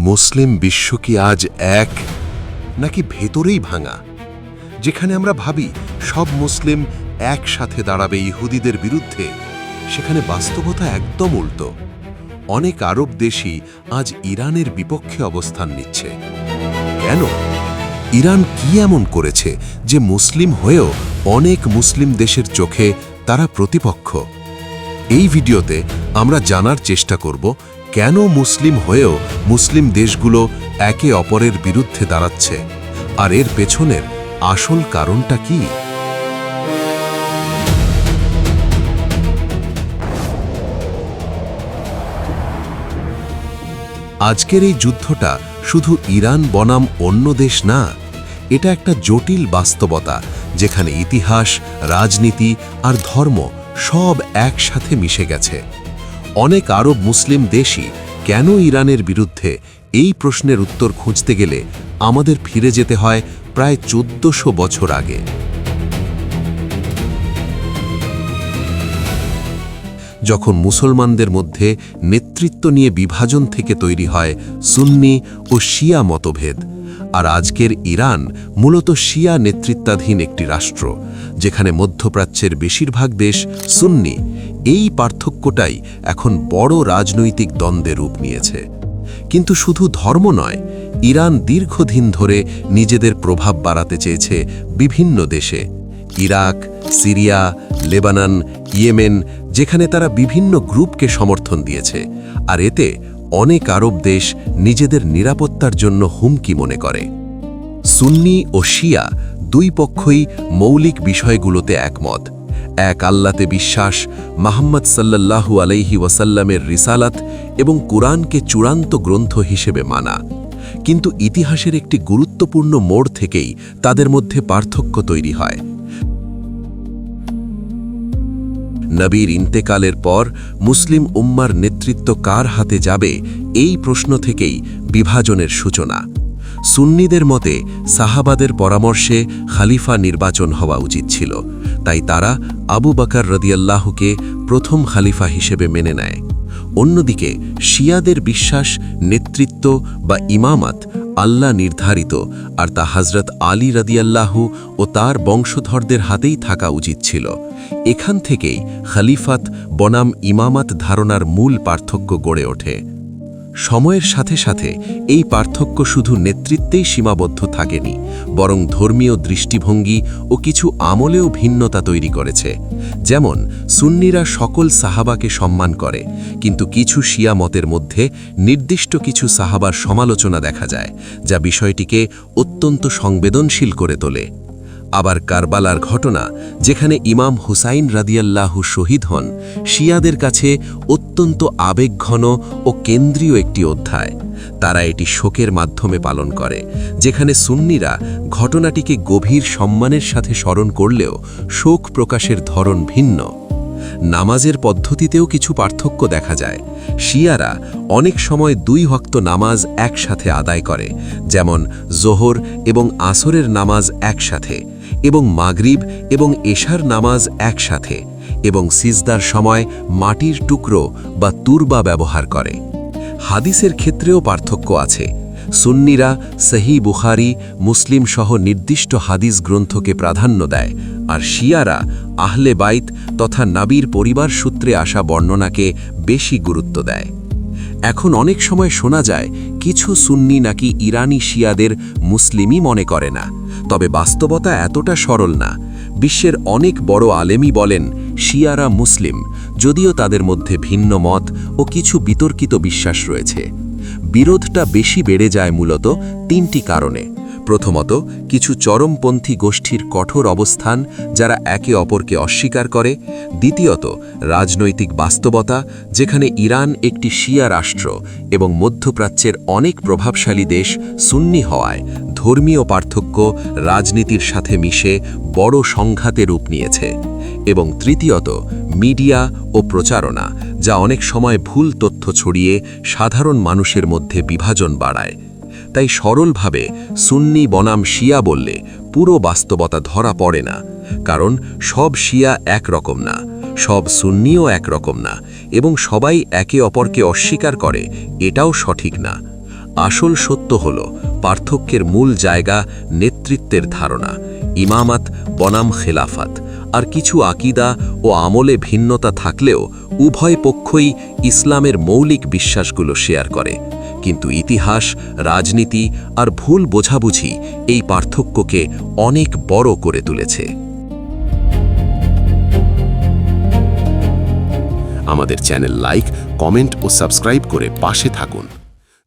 মুসলিম বিশ্ব কি আজ এক নাকি ভেতরেই ভাঙা? যেখানে আমরা ভাবি সব মুসলিম একসাথে দাঁড়াবে ইহুদিদের বিরুদ্ধে, সেখানে বাস্তবতা একদম উল্টো। অনেক আরব দেশই আজ ইরানের বিপক্ষে অবস্থান নিচ্ছে। কেন? ইরান কি এমন করেছে যে মুসলিম হয়েও অনেক মুসলিম দেশের চোখে তারা প্রতিপক্ষ? এই ভিডিওতে আমরা জানার চেষ্টা করব কেন মুসলিম হয়েও মুসলিম দেশগুলো একে অপরের বিরুদ্ধে দাঁড়াচ্ছে, আর এর পেছনের আসল কারণটা কি। আজকের এই যুদ্ধটা শুধু ইরান বনাম অন্য দেশ না, এটা একটা জটিল বাস্তবতা যেখানে ইতিহাস, রাজনীতি আর ধর্ম সব একসাথে মিশে গেছে। অনেক আরব মুসলিম দেশই কেন ইরানের বিরুদ্ধে, এই প্রশ্নের উত্তর খুঁজতে গেলে আমাদের ফিরে যেতে হয় প্রায় 1400 বছর আগে। যখন মুসলমানদের মধ্যে নেতৃত্ব নিয়ে বিভাজন থেকে তৈরি হয় সুন্নি ও শিয়া মতভেদ, আর আজকের ইরান মূলত শিয়া নেতৃত্বাধীন একটি রাষ্ট্র, যেখানে মধ্যপ্রাচ্যের বেশিরভাগ দেশ সুন্নি। এই পার্থক্যটাই এখন বড় রাজনৈতিক দ্বন্দ্বে রূপ নিয়েছে। কিন্তু শুধু ধর্ম নয়, ইরান দীর্ঘদিন ধরে নিজেদের প্রভাব বাড়াতে চেয়েছে বিভিন্ন দেশে। ইরাক, সিরিয়া, লেবানন, ইয়েমেন, যেখানে তারা বিভিন্ন গ্রুপকে সমর্থন দিয়েছে, আর এতে অনেক আরব দেশ নিজেদের নিরাপত্তার জন্য হুমকি মনে করে। সুন্নি ও শিয়া দুই পক্ষই মৌলিক বিষয়গুলোতে একমত। এক আল্লাহতে বিশ্বাস, মুহাম্মদ সাল্লাল্লাহু আলাইহি ওয়াসাল্লামের রিসালাত এবং কুরআনকে চূড়ান্ত গ্রন্থ হিসেবে মানা। কিন্তু ইতিহাসের একটি গুরুত্বপূর্ণ মোড় থেকেই তাদের মধ্যে পার্থক্য তৈরি হয়। নবীর ইন্তেকালের পর মুসলিম উম্মার নেতৃত্ব কার হাতে যাবে, এই প্রশ্ন থেকেই বিভাজনের সূচনা। সুন্নিদের মতে সাহাবাদের পরামর্শে খালিফা নির্বাচন হওয়া উচিত ছিল, তাই তারা আবু বকর রাদিয়াল্লাহুকে প্রথম খালিফা হিসেবে মেনে নেয়। অন্যদিকে শিয়াদের বিশ্বাস নেতৃত্ব বা ইমামত আল্লাহ নির্ধারিত, আর তা হযরত আলী রাদিয়াল্লাহু ও তার বংশধরদের হাতেই থাকা উচিত ছিল। এখান থেকেই খলিফাত বনাম ইমামত ধারণার মূল পার্থক্য গড়ে ওঠে। সময়ের সাথে সাথে এই পার্থক্য শুধু নেতৃত্বেই সীমাবদ্ধ থাকেনি, বরং ধর্মীয় দৃষ্টিভঙ্গি ও কিছু আমলেও ভিন্নতা তৈরি করেছে। যেমন সুন্নিরা সকল সাহাবাকে সম্মান করে, কিন্তু কিছু শিয়া মতের মধ্যে নির্দিষ্ট কিছু সাহাবার সমালোচনা দেখা যায়, যা বিষয়টিকে অত্যন্ত সংবেদনশীল করে তোলে। আবার কারবালার ঘটনা, যেখানে ইমাম হুসাইন রাদিয়াল্লাহু শহীদ হন, শিয়াদের কাছে অত্যন্ত আবেগঘন ও কেন্দ্রীয় একটি অধ্যায়। তারা এটি শোকের মাধ্যমে পালন করে, যেখানে সুন্নিরা ঘটনাটিকে গভীর সম্মানের সাথে স্মরণ করলেও শোক প্রকাশের ধরন ভিন্ন। নামাজের পদ্ধতিতেও কিছু পার্থক্য দেখা যায়। শিয়ারা অনেক সময় 2 ওয়াক্ত নামাজ একসাথে আদায় করে, যেমন জোহর এবং আসরের নামাজ একসাথে, এবং মাগরিব এবং এশার নামাজ একসাথে, এবং সিজদার সময় মাটির টুকরো বা তুরবা ব্যবহার করে। হাদিসের ক্ষেত্রেও পার্থক্য আছে। সুন্নিরা সহিহ বুখারী, মুসলিম সহ নির্দিষ্ট হাদিস গ্রন্থকে প্রাধান্য দেয়, আর শিয়ারা আহলে বাইত তথা নবীর পরিবার সূত্রে আসা বর্ণনাকে বেশি গুরুত্ব দেয়। এখন অনেক সময় শোনা যায় কিছু সুন্নি নাকি ইরানি শিয়াদের মুসলিমই মনে করে না, তবে বাস্তবতা এতটা সরল না। বিশ্বের অনেক বড় আলেমই বলেন শিয়ারা মুসলিম, যদিও তাদের মধ্যে ভিন্ন মত ও কিছু বিতর্কিত বিশ্বাস রয়েছে। বিরোধটা বেশি বেড়ে যায় মূলত 3টি কারণে। প্রথমত, কিছু চরমপন্থী গোষ্ঠীর কঠোর অবস্থান, যারা একে অপরকে অস্বীকার করে। দ্বিতীয়ত, রাজনৈতিক বাস্তবতা, যেখানে ইরান একটি শিয়া রাষ্ট্র এবং মধ্যপ্রাচ্যের অনেক প্রভাবশালী দেশ সুন্নি হওয়ায় ধর্মীয় পার্থক্য রাজনীতির সাথে মিশে বড় সংঘাতে রূপ নিয়েছে। এবং তৃতীয়ত, মিডিয়া ও প্রচারণা, যা অনেক সময় ভুল তথ্য ছড়িয়ে সাধারণ মানুষের মধ্যে বিভাজন বাড়ায়। তাই সরলভাবে সুন্নি বনাম শিয়া বললে পুরো বাস্তবতা ধরা পড়ে না, কারণ সব শিয়া একরকম না, সব সুন্নিও একরকম না, এবং সবাই একে অপরকে অস্বীকার করে, এটাও সঠিক না। আসল সত্য হল পার্থক্যের মূল জায়গা নেতৃত্বের ধারণা, ইমামাত বনাম খেলাফাত। আর কিছু আকিদা ও আমলে ভিন্নতা থাকলেও উভয় পক্ষই ইসলামের মৌলিক বিশ্বাসগুলো শেয়ার করে। কিন্তু ইতিহাস, রাজনীতি আর ভুল বোঝাবুঝি এই পার্থক্যকে অনেক বড় করে তুলেছে। আমাদের চ্যানেল লাইক, কমেন্ট ও সাবস্ক্রাইব করে পাশে থাকুন।